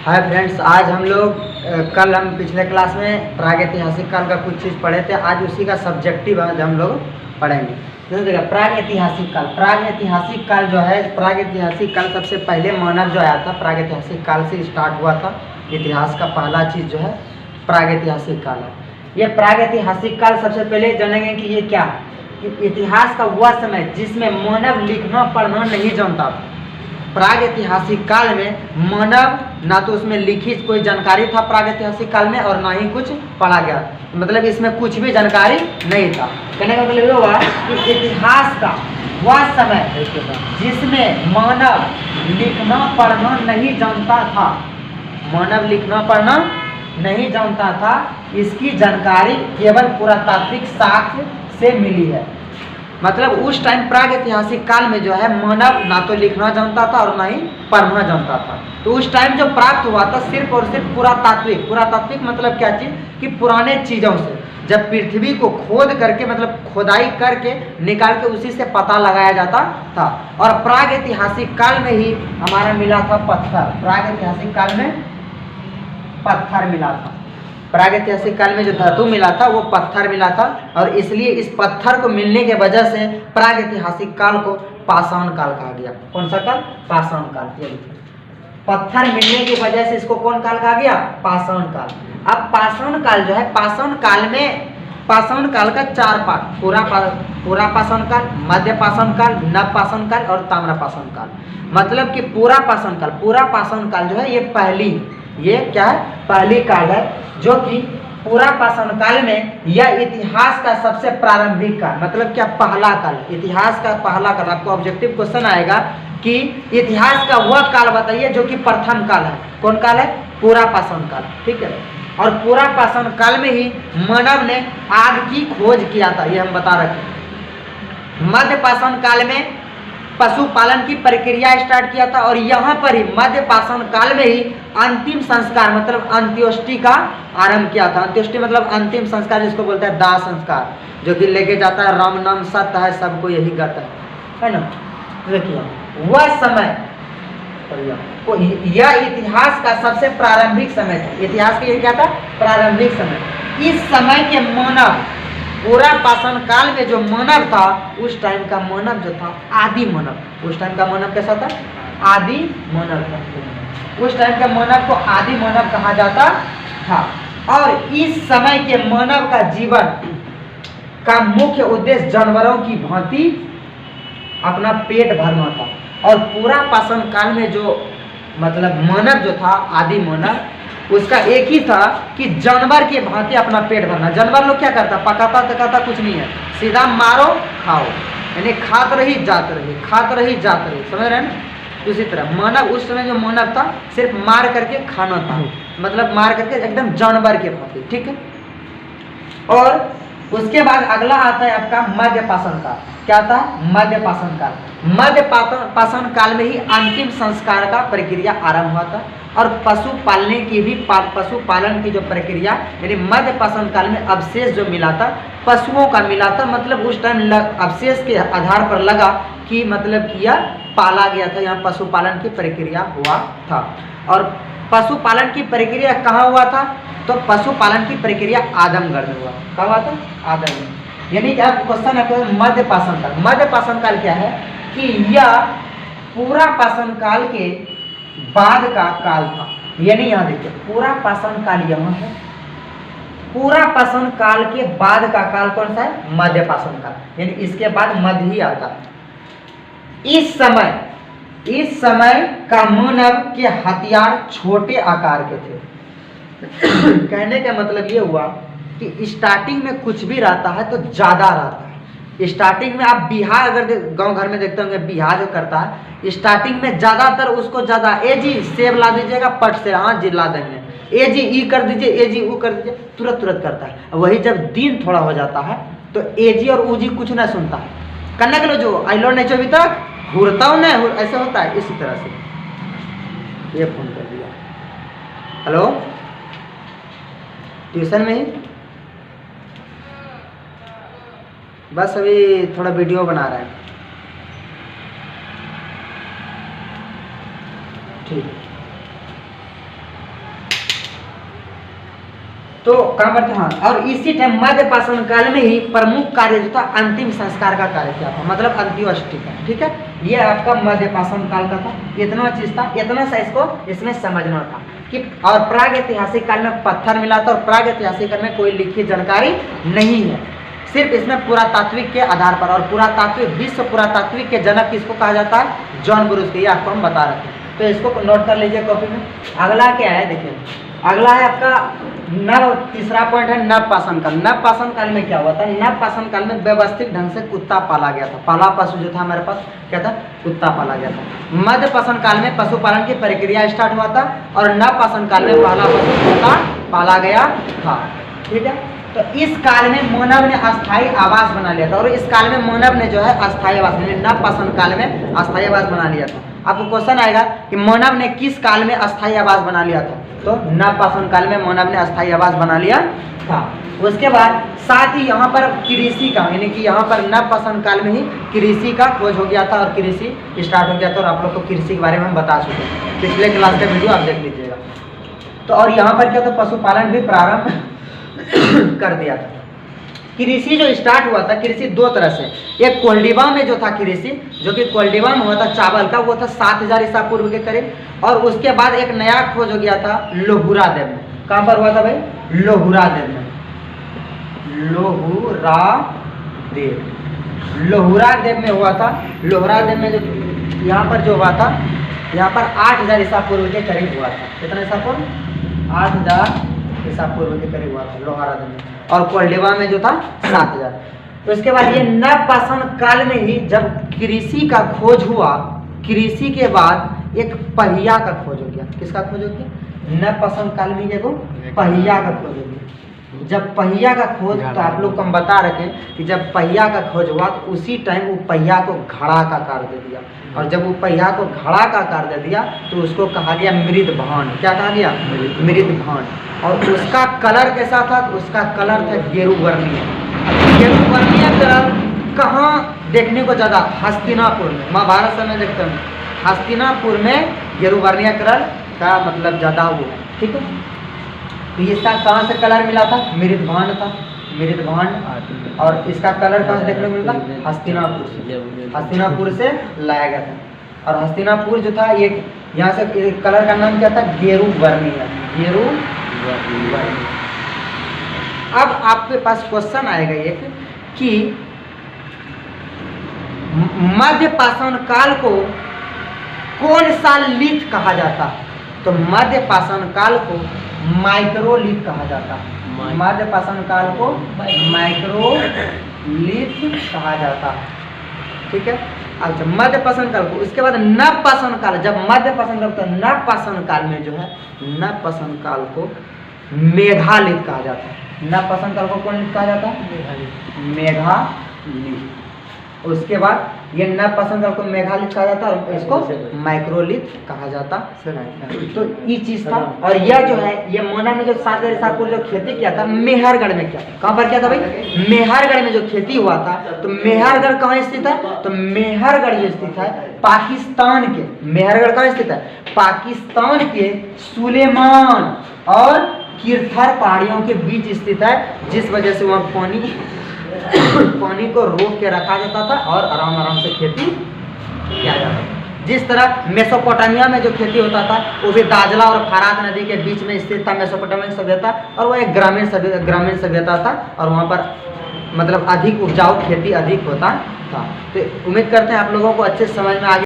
Hi friends, आज हम लोग कल हम पिछले क्लास में प्रागैतिहासिक काल का कुछ चीज़ पढ़े थे। आज उसी का सब्जेक्टिव आज हम लोग पढ़ेंगे। जैसे देखा प्रागैतिहासिक काल जो है, प्रागैतिहासिक काल सबसे पहले मानव जो आया था प्रागैतिहासिक काल से स्टार्ट हुआ था। इतिहास का पहला चीज़ जो है प्रागैतिहासिक काल है। ये प्रागैतिहासिक काल सबसे पहले जानेंगे कि ये क्या है। कि इतिहास का वह समय जिसमें मानव लिखना पढ़ना नहीं जानता था। प्रागैतिहासिक काल में मानव ना तो उसमें लिखित कोई जानकारी था प्रागैतिहासिक काल में, और ना ही कुछ पढ़ा गया, मतलब इसमें कुछ भी जानकारी नहीं था। कहने का मतलब ये हुआ कि इतिहास का वह समय जिसमें मानव लिखना पढ़ना नहीं जानता था, मानव लिखना पढ़ना नहीं जानता था, इसकी जानकारी केवल पुरातात्विक साक्ष्य से मिली है। मतलब उस टाइम प्रागैतिहासिक काल में जो है मानव ना तो लिखना जानता था और ना ही पढ़ना जानता था। तो उस टाइम जो प्राप्त हुआ था सिर्फ और सिर्फ पुरातात्विक मतलब क्या चीज़ कि पुराने चीज़ों से, जब पृथ्वी को खोद करके मतलब खोदाई करके निकाल के उसी से पता लगाया जाता था। और प्रागैतिहासिक काल में ही हमारा मिला था पत्थर। प्रागैतिहासिक काल में पत्थर मिला था। प्रागैतिहासिक काल में जो धातु मिला था वो पत्थर मिला था, और इसलिए इस पत्थर को मिलने के वजह से प्रागैतिहासिक काल को पाषाण काल कहा गया। कौन सा काल? पाषाण काल। पत्थर मिलने की वजह से इसको कौन काल कहा गया? पाषाण काल। अब पाषाण काल जो है, पाषाण काल में पाषाण काल का चार पार्ट, पूरा पाषाण काल, मध्य पाषाण काल, नव पाषाण काल और ताम्र पाषाण काल। मतलब कि पूरा पाषाण काल जो है ये क्या है? पहली काल है, जो कि पूरा पाषाण काल में यह इतिहास का सबसे प्रारंभिक काल, मतलब क्या? पहला काल, इतिहास का पहला काल। आपको ऑब्जेक्टिव क्वेश्चन आएगा कि इतिहास का वह काल बताइए जो कि प्रथम काल है। कौन काल है? पूरा पाषाण काल। ठीक है। और पूरा पाषाण काल में ही मानव ने आग की खोज किया था, ये हम बता रखे। मध्य पाषाण काल में पशुपालन की प्रक्रिया स्टार्ट किया था, और यहाँ पर ही मध्य पाषाण काल में ही अंतिम संस्कार मतलब अंत्योष्टि का आरंभ किया था। अंत्योष्टि मतलब अंतिम संस्कार, जिसको बोलते हैं दाह संस्कार, जो कि लेके जाता है राम नाम सत्य है सबको यही गत है ना। देखिए वह समय, यह इतिहास का सबसे प्रारंभिक समय था। इतिहास का ये क्या था? प्रारंभिक समय। इस समय के मानव, पूरा पाषाण काल में जो मानव था उस टाइम का मानव जो था आदि मानव। उस टाइम का मानव कैसा था? आदि मानव था। उस टाइम के मानव को आदि मानव कहा जाता था। और इस समय के मानव का जीवन का मुख्य उद्देश्य जानवरों की भांति अपना पेट भरना था। और पूरा पाषाण काल में जो मतलब मानव जो था आदि मानव, उसका एक ही था कि जानवर के भांति अपना पेट भरना। जानवर लोग क्या करता? पकाता तकाता कुछ नहीं है, सीधा मारो खाओ, यानी खात रही जात रही, समझ रहे हैं ना। उसी तरह मानव, उस समय जो मानव था सिर्फ मार करके खाना था, मतलब मार करके एकदम जानवर के भांति। ठीक है। और उसके बाद अगला आता है आपका मध्य पाषाण काल। क्या था? मध्य पाषाण काल। मध्य पाषाण काल में ही अंतिम संस्कार का प्रक्रिया आरंभ हुआ था, और पशुपालन की जो प्रक्रिया, यानी मध्य पाषाण काल में अवशेष जो मिला था पशुओं का मिला था। मतलब उस टाइम अवशेष के आधार पर लगा कि मतलब कि यह पाला गया था, यहाँ पशुपालन की प्रक्रिया हुआ था। और पशुपालन की प्रक्रिया कहाँ हुआ था? तो पशुपालन की प्रक्रिया आदमगढ़ में हुआ। कहाँ हुआ था? आदमगढ़। यानी कि अब क्वेश्चन है मध्य पाषाण काल। मध्य पाषाण काल क्या है कि यह पूरा पाषाण काल के बाद का काल था। यानी यहाँ देखिए पूरा पाषाण काल यहाँ है, पूरा पाषाण काल के बाद का काल कौन सा है? मध्य पाषाण काल। यानी इसके बाद मध्य ही आता है। इस समय का मानव के हथियार छोटे आकार के थे। कहने का मतलब ये हुआ कि स्टार्टिंग में कुछ भी रहता है तो ज्यादा रहता है। स्टार्टिंग में आप बिहार अगर गांव घर में देखते होंगे, बिहार जो करता है स्टार्टिंग में ज्यादातर उसको ज्यादा जी सेब ला दीजिएगा, पट से हाँ जी ला देंगे, जी ई कर दीजिए, जी ऊ कर दीजिए, तुरंत करता है। वही जब दिन थोड़ा हो जाता है तो जी और ऊ जी कुछ ना सुनता है। करने के लो जो आई लो नहीं अभी तक घूरता हूँ ना, ऐसे होता है। इसी तरह से ये फोन कर दिया। हेलो, ट्यूशन में ही बस अभी थोड़ा वीडियो बना रहे हैं। ठीक। तो कहाँ पर था, और इसी टाइम मध्य पाषाण काल में ही प्रमुख कार्य जो था अंतिम संस्कार का कार्य किया था, मतलब अंत्योष्टि का। ठीक है, ये आपका मध्य पाषाण काल का था। इतना चीज था, इतना सा इसको इसमें समझना था कि और प्राग ऐतिहासिक काल में पत्थर मिला था और प्राग ऐतिहासिक काल में कोई लिखित जानकारी नहीं है, सिर्फ इसमें पुरातात्विक के आधार पर। और पुरातात्विक, विश्व पुरातात्विक के जनक किसको कहा जाता है? जॉन ब्रूस के, ये आपको हम बता रहे थे। तो इसको नोट कर लीजिए कॉपी में। अगला क्या है देखिए, अगला है आपका तीसरा पॉइंट है नव पाषाण काल। नव पाषाण काल में क्या हुआ था? नव पाषाण काल में व्यवस्थित ढंग से कुत्ता पाला गया था। पहला पशु जो था हमारे पास क्या था? कुत्ता पाला गया था। मध्य पाषाण काल में पशुपालन की प्रक्रिया स्टार्ट हुआ था और नव पाषाण काल में पहला पशु कुत्ता पाला गया था। ठीक है, तो इस काल में मानव ने अस्थायी आवास बना लिया था। और इस काल में मानव ने जो है अस्थायी आवास, नव पाषाण काल में अस्थायी आवास बना लिया था। आपको क्वेश्चन आएगा कि मानव ने किस काल में अस्थायी आवास बना लिया था? तो नव पाषाण काल में मानव ने अस्थायी आवास बना लिया था। उसके बाद साथ ही यहाँ पर कृषि का, यानी कि यहाँ पर नव पाषाण काल में ही कृषि का खोज हो गया था और कृषि स्टार्ट हो गया था। और आप लोग को कृषि के बारे में हम बता चुके हैं, पिछले क्लास का वीडियो आप देख लीजिएगा। तो और यहाँ पर क्या था? पशुपालन भी प्रारंभ कर दिया था। कृषि जो स्टार्ट हुआ था, कृषि दो तरह से, एक कोल्डिवा में जो था कृषि, जो कि कोल्डिवा में हुआ था चावल का, वो था 7000 ईसा पूर्व के करीब। और उसके बाद एक नया खोज हो गया था लोहुरा देव में। कहाँ पर हुआ था भाई? लोहुरा देव में। लोहुरा देव में हुआ था। लोहुरा देव में जो यहाँ पर जो हुआ था, यहाँ पर 8000 ईसा पूर्व के करीब हुआ था। कितना ईसा पूर्व? 8000 ईसा पूर्व के करीब हुआ था लोहारा देव में। और कोल्डिवा में जो था 7000। तो इसके बाद ये नव पाषाण काल में ही जब कृषि का खोज हुआ, कृषि के बाद एक पहिया का खोज हो गया। किसका खोज हो गया? नव पाषाण काल में देखो पहिया का खोज हो गया। जब पहिया का खोज, तो आप लोग को हम बता रखे कि जब पहिया का खोज हुआ तो उसी टाइम वो पहिया को घड़ा का आकार दे दिया। और जब वो पहिया को घड़ा का आकार दे दिया तो उसको कहा गया मृदभांड। क्या कहा गया? मृदभांड। और उसका कलर कैसा था? उसका कलर था गेरुवर्णीय। गेरुवर्णीय कलर कहाँ देखने को ज़्यादा? हस्तिनापुर में। महाभारत समय देखते हैं हस्तिनापुर में गेरुवर्णीय कलर का मतलब ज़्यादा वो है। ठीक है, तो इसका कहाँ से कलर मिला था? मृदभांड था, मृदभांड। और इसका कलर कहाँ से देखने को मिला? हस्तिनापुर से। हस्तिनापुर से लाया गया था। और हस्तिनापुर जो था ये यहाँ से कलर का नाम क्या था? गेरुवर्णीय। गेरुवर्णीय। अब आपके पास क्वेश्चन आएगा एक कि मध्य पाषाण काल को कौन सा लिथ कहा जाता है? तो मध्य पाषाण काल को माइक्रोलिथ कहा जाता है। मध्य पाषाण काल को माइक्रोलिथ कहा जाता है। ठीक है, अच्छा मध्य पाषाण काल को। उसके बाद नव पाषाण काल, जब मध्य पाषाण काल, तो नव पाषाण काल में जो है नव पाषाण काल को मेघालिथ कहा जाता है। नव पाषाण काल को कौन लिथ कहा जाता है? मेघालिथ। उसके बाद ये नव पाषाण काल को मेघालिथ कहा जाता है और इसको माइक्रोलिथ कहा जाता। तो ये चीज था। और यह जो है ये मानव ने जो 7000 ईसा पूर्व जो खेती किया था मेहरगढ़ में किया। कहाँ पर किया था भाई? मेहरगढ़ में जो खेती हुआ था। तो मेहरगढ़ कहाँ स्थित है? तो मेहरगढ़ जो स्थित है पाकिस्तान के, मेहरगढ़ कहाँ स्थित है? पाकिस्तान के सुलेमान और किरथर पहाड़ियों के बीच स्थित है, जिस वजह से वहाँ पानी को रोक के रखा जाता था और आराम आराम से खेती किया जाता था। जिस तरह मेसोपोटामिया में जो खेती होता था वो भी दाजला और फरात नदी के बीच में स्थित था मेसोपोटामिया सभ्यता। और वो एक ग्रामीण सभ्यता था और वहाँ पर मतलब अधिक उपजाऊ खेती अधिक होता था। तो उम्मीद करते हैं आप लोगों को अच्छे समझ में आ गया।